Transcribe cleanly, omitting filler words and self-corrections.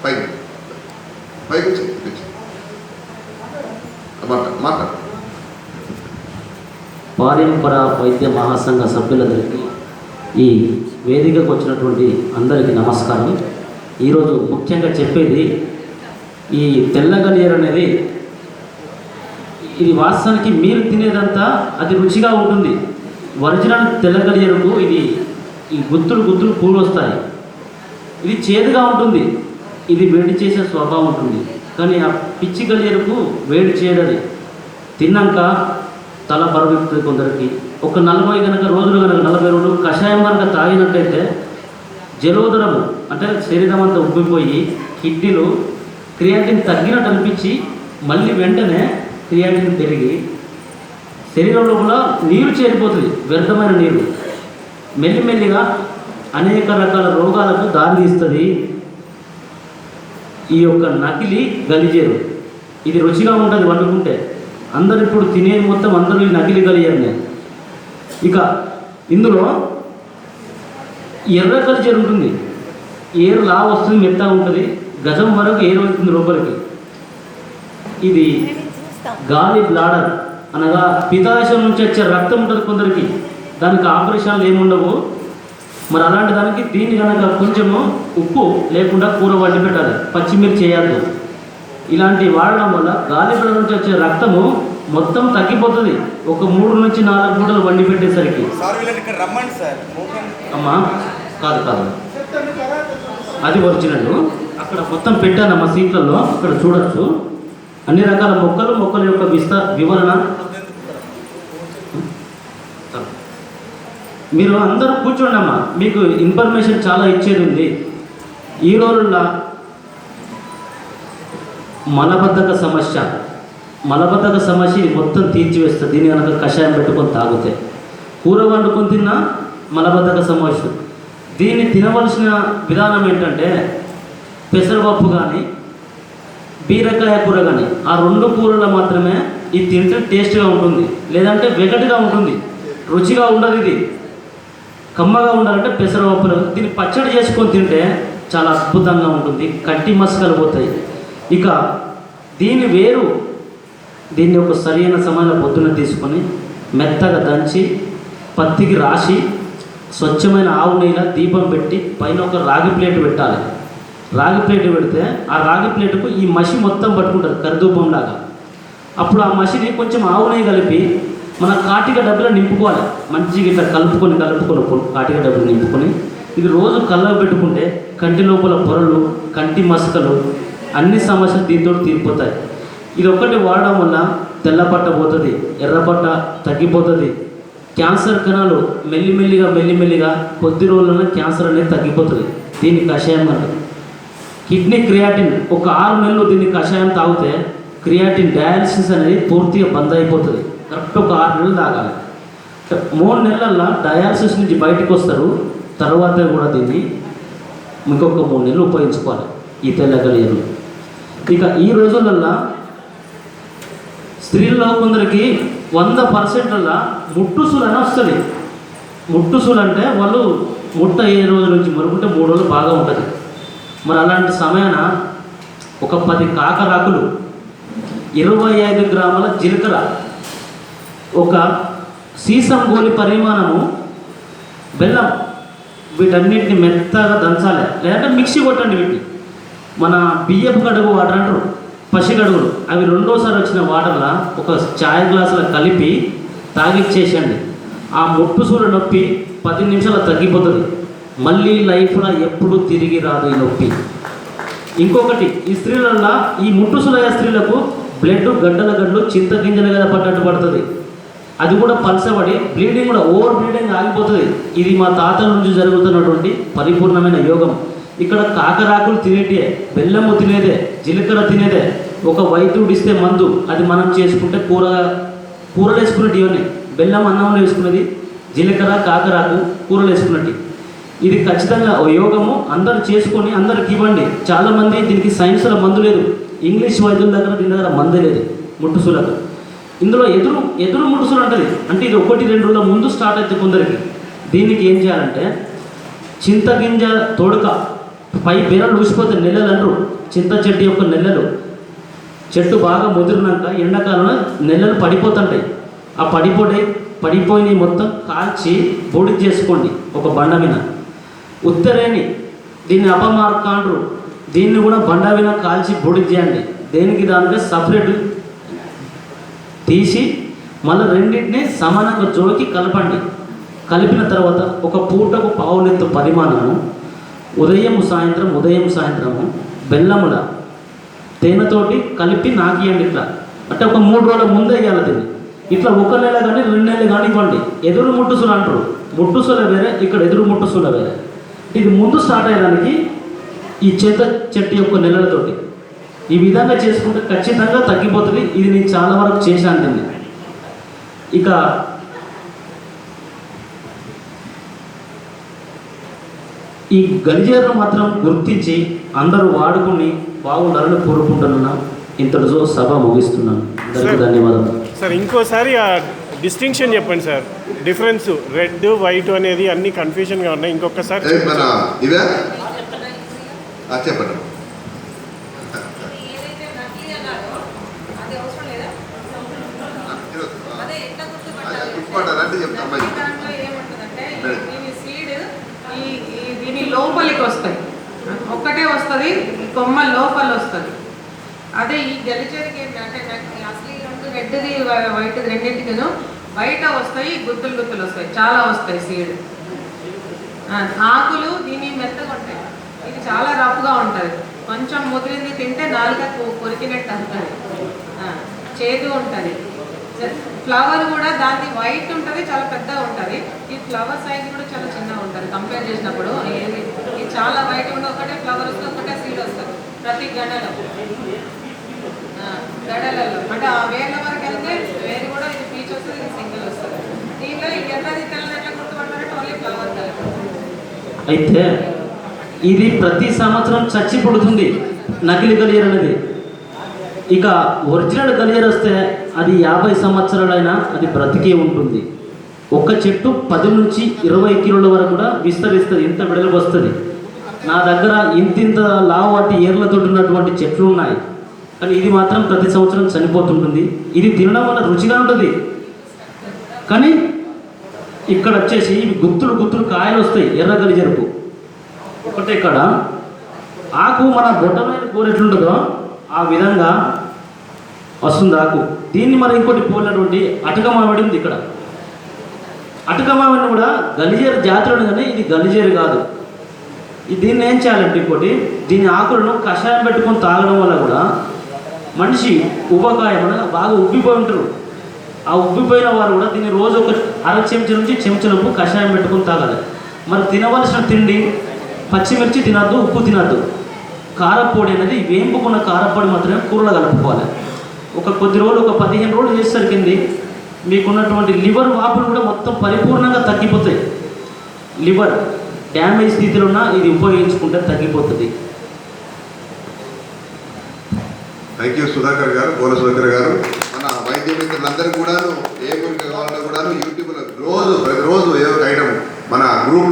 పైకి పైకి మాట్లాడు. పారంపర వైద్య మహాసంఘ సభ్యులందరికీ, ఈ వేదికకు వచ్చినటువంటి అందరికీ నమస్కారం. ఈరోజు ముఖ్యంగా చెప్పేది ఈ తెల్లగలియర్ అనేది, ఇది వాస్తవానికి మీరు తినేదంతా అది రుచిగా ఉంటుంది. ఒరిజినల్ తెల్లగలియరుకు ఇది ఈ గుత్తులు పూలు వస్తాయి. ఇది చేదుగా ఉంటుంది, ఇది వేడి చేసే స్వభావం ఉంటుంది. కానీ ఆ పిచ్చి గలియరుకు వేడి చేయడది తిన్నాక తల బరువెక్కుతుంది కొందరికి. ఒక 40 రోజులు 40 రోజులు కషాయం కనుక తాగినట్టయితే జలోదరము అంటే శరీరం అంతా ఉబ్బిపోయి కిడ్నీలు క్రియాటిన్ తగ్గినట్టు అనిపించి మళ్ళీ వెంటనే క్రియాటిన్ పెరిగి శరీరం లోపల నీరు చేరిపోతుంది, వ్యర్థమైన నీరు. మెల్లిమెల్లిగా అనేక రకాల రోగాలకు దారితీస్తుంది ఈ యొక్క నకిలీ గలిజేరు. ఇది రుచిగా ఉంటుంది వండుకుంటే. అందరు ఇప్పుడు తినేది మొత్తం అందరూ ఈ నకిలీ గలిజేరునే. ఇక ఇందులో ఎర్ర గలిజేరు ఉంటుంది, ఏరు లా వస్తుంది, మెత్తగా ఉంటుంది, గజం వరకు ఏరు అవుతుంది లోపలికి. ఇది గాలి బ్లాడర్ అనగా పితాశయం నుంచి వచ్చే రక్తం ఉంటుంది కొందరికి, దానికి ఆపరేషన్లు ఏముండవు. మరి అలాంటి దానికి దీన్ని కనుక కొంచెము ఉప్పు లేకుండా కూర వండి పెట్టాలి, పచ్చిమిర్చి చేయద్దు. ఇలాంటివి వాడడం వల్ల గాలి బ్లాడర్ నుంచి వచ్చే రక్తము మొత్తం తగ్గిపోతుంది. ఒక 3 నుంచి 4 పూటలు వండి పెట్టేసరికి. అమ్మా కాదు అది ఒరిజినల్. అక్కడ మొత్తం పెట్టానమ్మా సీట్లలో, అక్కడ చూడొచ్చు అన్ని రకాల మొక్కల యొక్క వివరణ. మీరు అందరూ కూర్చోండి అమ్మా, మీకు ఇన్ఫర్మేషన్ చాలా ఇచ్చేది ఉంది. ఈ రోజుల్లో మలబద్ధక సమస్య మొత్తం తీర్చివేస్తుంది దీన్ని కనుక కషాయం పెట్టుకొని తాగితే. కూర వండుకొని తిన్నా మలబద్ధక సమస్య. దీన్ని తినవలసిన విధానం ఏంటంటే పెసరపప్పు కానీ బీరకాయ కూర కానీ, ఆ 2 కూరలు మాత్రమే ఇది తింటే టేస్ట్గా ఉంటుంది, లేదంటే వెగటుగా ఉంటుంది, రుచిగా ఉండదు. ఇది కమ్మగా ఉండాలంటే పెసరపప్పులు. దీన్ని పచ్చడి చేసుకొని తింటే చాలా అద్భుతంగా ఉంటుంది, కట్టి మసకలు పోతాయి. ఇక దీన్ని ఒక సరైన సమయంలో పొద్దున తీసుకొని మెత్తగా దంచి పత్తికి రాసి స్వచ్ఛమైన ఆవు నెయ్యిలో దీపం పెట్టి పైన ఒక రాగి ప్లేట్ పెట్టాలి. రాగి ప్లేట్ పెడితే ఆ రాగి ప్లేటుకు ఈ మసి మొత్తం పట్టుకుంటుంది కరిదూపంలాగా. అప్పుడు ఆ మసిని కొంచెం ఆవు నెయ్యి కలిపి మన కాటిక డబ్బులో నింపుకోవాలి. మంచిగా ఇట్లా కలుపుకొని కాటిక డబ్బులు నింపుకొని ఇది రోజు కళ్ళకు పెట్టుకుంటే కంటి లోపల పొరలు, కంటి మసకలు, అన్ని సమస్యలు దీంతో తీరిపోతాయి. ఇది ఒక్కటి వాడడం వల్ల తెల్లపట్ట పోతుంది, ఎర్రపట్ట తగ్గిపోతుంది. క్యాన్సర్ కణాలు మెల్లిమెల్లిగా కొద్ది రోజుల్లోనే క్యాన్సర్ అనేది తగ్గిపోతుంది దీని కషాయం అంటే. కిడ్నీ క్రియాటిన్ ఒక 6 నెలలు దీన్ని కషాయం తాగితే క్రియాటిన్ డయాలసిస్ అనేది పూర్తిగా బంద్ అయిపోతుంది. కరెక్ట్ ఒక 6 నెలలు తాగాలి. 3 నెలల్లో డయాలసిస్ నుంచి బయటకు వస్తారు. తర్వాత కూడా దీన్ని ఇంకొక 3 నెలలు ఉపయోగించుకోవాలి ఈ తెల్లగలియరు. ఇక ఈ రోజులల్లో స్త్రీల్లో కొందరికి 100% ముట్టుసులు అని వస్తుంది. ముట్టుసులు అంటే వాళ్ళు ముట్ట ఏ రోజు నుంచి మరుకుంటే 3 రోజులు బాగా ఉంటుంది. మరి అలాంటి సమయాన ఒక 10 కాకరాకులు, 25 గ్రాముల జీలకర్ర, ఒక సీసం గోలి పరిమాణము బెల్లం, వీటన్నిటిని మెత్తగా దంచాలి, లేదంటే మిక్సీ కొట్టండి. వీటిని మన బియ్యపు గడుగు వాటర్ అంటారు, పసిగడుగులు, అవి 2వ వచ్చిన వాటర్లో ఒక ఛాయ్ గ్లాసులో కలిపి తాగిచ్చేసండి. ఆ ముట్టుసూల నొప్పి 10 నిమిషాలు తగ్గిపోతుంది. మళ్ళీ లైఫ్లో ఎప్పుడు తిరిగి రాదు ఈ నొప్పి. ఇంకొకటి, ఈ స్త్రీలల్లో ఈ ముట్టుసులయ్యే స్త్రీలకు బ్లడ్ గడ్డలు చింతగింజల మీద పడ్డట్టు పడుతుంది. అది కూడా పలసబడి బ్లీడింగ్ కూడా ఓవర్ బ్లీడింగ్ ఆగిపోతుంది. ఇది మా తాతల నుంచి జరుగుతున్నటువంటి పరిపూర్ణమైన యోగం. ఇక్కడ కాకరాకులు తినేటే, బెల్లము తినేదే, జీలకర్ర తినేదే. ఒక వైద్యుడు ఇస్తే మందు, అది మనం చేసుకుంటే కూరలు వేసుకున్నట్టు. ఇవన్నీ బెల్లం అన్నంలో వేసుకున్నది, జీలకర్ర కాకరాకు కూరలు వేసుకున్నట్టు. ఇది ఖచ్చితంగా యోగము. అందరు చేసుకొని అందరికి ఇవ్వండి. చాలామంది దీనికి సైన్స్లో మందు లేదు, ఇంగ్లీష్ వైద్యుల దీని దగ్గర మందు లేదు ముట్టుసులకు. ఇందులో ఎదురు ముట్టుసులు ఉంటుంది. అంటే ఇది 1-2 రోజుల ముందు స్టార్ట్ అవుతుంది కొందరికి. దీనికి ఏం చేయాలంటే చింతగింజ తోడుక పై బీరలు ఊసిపోతాయి, నెలలు అంటారు. చింత చెట్టు యొక్క నెలలు, చెట్టు బాగా ముదిరినాక ఎండాకాలంలో నెలలు పడిపోతుంటాయి. ఆ పడిపోయినవి మొత్తం కాల్చి బూడి చేసుకోండి ఒక బండ మీద. ఉత్తరేణి, దీన్ని అపమార్క అంటారు. దీన్ని కూడా బండ మీద కాల్చి బూడి చేయండి. దేనికి దానికే సపరేట్ తీసి మళ్ళీ రెండింటిని సమానంగా జోకి కలపండి. కలిపిన తర్వాత ఒక పూటకు పావులెత్తు పరిమాణము ఉదయం సాయంత్రము బెల్లముల తేనెతోటి కలిపి నాకియండి. ఇట్లా అంటే ఒక 3 రోజుల ముందే వేయాలి దీన్ని. ఇట్లా 1 నెల కానీ 2 నెలలు కానీ ఇవ్వండి. ఎదురు ముట్టుసులు అంటారు. ముట్టుసుల వేరే, ఇక్కడ ఎదురు ముట్టుసుల వేరే. ఇది ముందు స్టార్ట్ అయ్యడానికి ఈ చింత చెట్టు యొక్క నెలలతోటి ఈ విధంగా చేసుకుంటే ఖచ్చితంగా తగ్గిపోతుంది. ఇది నేను చాలా వరకు చేశాను దీన్ని. ఇక ఈ గలిజేరును మాత్రం గుర్తించి అందరూ వాడుకుని బాగుండాలని కోరుకుంటున్నా. ఇంతటితో సభ ముగిస్తున్నాను. అందరికీ ధన్యవాదాలు. సార్ ఇంకోసారి ఆ డిస్టింక్షన్ చెప్పండి సార్. డిఫరెన్స్ రెడ్ వైట్ అనేది అన్ని కన్ఫ్యూజన్గా ఉన్నాయి. ఇంకొకసారి మన ఇవే చెప్పండి. గుర్తుపట్టాలంటే చెప్తాను. దీని లోపలికి వస్తాయి, ఒక్కటే వస్తుంది, కొమ్మ లోపల వస్తుంది. అదే ఈ గలిచేరికి ఏంటంటే అసలు రెడ్ది వైట్ రెండింటికిను బయట వస్తాయి, గుత్తులు వస్తాయి, చాలా వస్తాయి సీడ్. ఆకులు దీని మెత్తగా ఉంటాయి. ఇది చాలా రఫ్గా ఉంటుంది. కొంచెం ముదిరింది తింటే నాలుక కొరికినట్టు ఉంటుంది, చేదు ఉంటుంది. ఫ్లవర్ కూడా దాన్ని వైట్ ఉంటుంది, చాలా పెద్దగా ఉంటుంది. ఈ ఫ్లవర్ సైజ్ కూడా చాలా చిన్నగా ఉంటుంది కంపేర్ చేసినప్పుడు. ఇది చాలా వైట్ కూడా ఒకటే ఫ్లవర్ వస్తుంది, ఒకటే సీడ్ వస్తుంది ప్రతి గడలలో. అంటే ఆ వేర్ల వరకు వెళ్తే వేరు కూడా ఇది పీచ్ వస్తుంది, ఇది సింగిల్ వస్తుంది. దీంట్లో ఇది ఎర్రది తెల్లనట్ల గుర్తుపట్టాలంటే ఓన్లీ ఫ్లవర్ కలర్. అయితే ఇది ప్రతి సంవత్సరం చచ్చి పుడుతుంది నకిలీ గలియర్ అనేది. ఇక ఒరిజినల్ గలియర్ వస్తే అది 50 సంవత్సరాలైనా అది బ్రతికే ఉంటుంది. ఒక చెట్టు 10 నుంచి 20 కిలోల వరకు కూడా విస్తరిస్తుంది, ఇంత వెడల్పు వస్తుంది. నా దగ్గర ఇంతింత లావు వాటి ఏర్లతో ఉన్నటువంటి చెట్లు ఉన్నాయి. కానీ ఇది మాత్రం ప్రతి సంవత్సరం చనిపోతుంటుంది. ఇది తినడం వల్ల రుచిగా ఉంటుంది. కానీ ఇక్కడ వచ్చేసి గుత్తులు కాయలు వస్తాయి ఎర్ర గలిజరుపు. ఒకటే ఇక్కడ ఆకు మన బొట్టమైన కూర ఎట్లుంటుందో ఆ విధంగా వస్తుంది ఆకు. దీన్ని మరి ఇంకోటి పోలినటువంటి అటక మామిడి ఉంది ఇక్కడ. అటక మామిడిని కూడా గలిజేరు జాతులను, కానీ ఇది గలిజేరు కాదు. దీన్ని ఏం చేయాలంటే ఇంకోటి, దీని ఆకులను కషాయం పెట్టుకొని తాగడం వల్ల కూడా మనిషి ఉపకాయం బాగా ఉబ్బిపోయి ఉంటారు. ఆ ఉబ్బిపోయిన వారు కూడా దీన్ని రోజు ఒక అర చెంచా నుంచి చెంచలపు కషాయం పెట్టుకొని తాగాలి. మరి తినవలసిన తిండి పచ్చిమిర్చి తినద్దు, ఉప్పు తినద్దు. కారపొడి అనేది వేంపుకున్న కారపొడి మాత్రమే కూరలో కలుపుకోవాలి. ఒక కొద్ది రోజులు, ఒక 15 రోజులు చేసేసరికి మీకున్నటువంటి లివర్ వాపులు కూడా మొత్తం పరిపూర్ణంగా తగ్గిపోతాయి. లివర్ డ్యామేజ్ స్థితిలో ఉన్న ఇది ఉపయోగించుకుంటే తగ్గిపోతుంది. థ్యాంక్ యూ సుధాకర్ గారు, గోల సుధాకర్ గారు. మన వైద్య మిత్రులందరూ కూడాను ఏ గురికి కావాలన్నా కూడాను యూట్యూబ్లో ప్రతిరోజు ఏదో ఒక ఐటమ్ మన గ్రూప్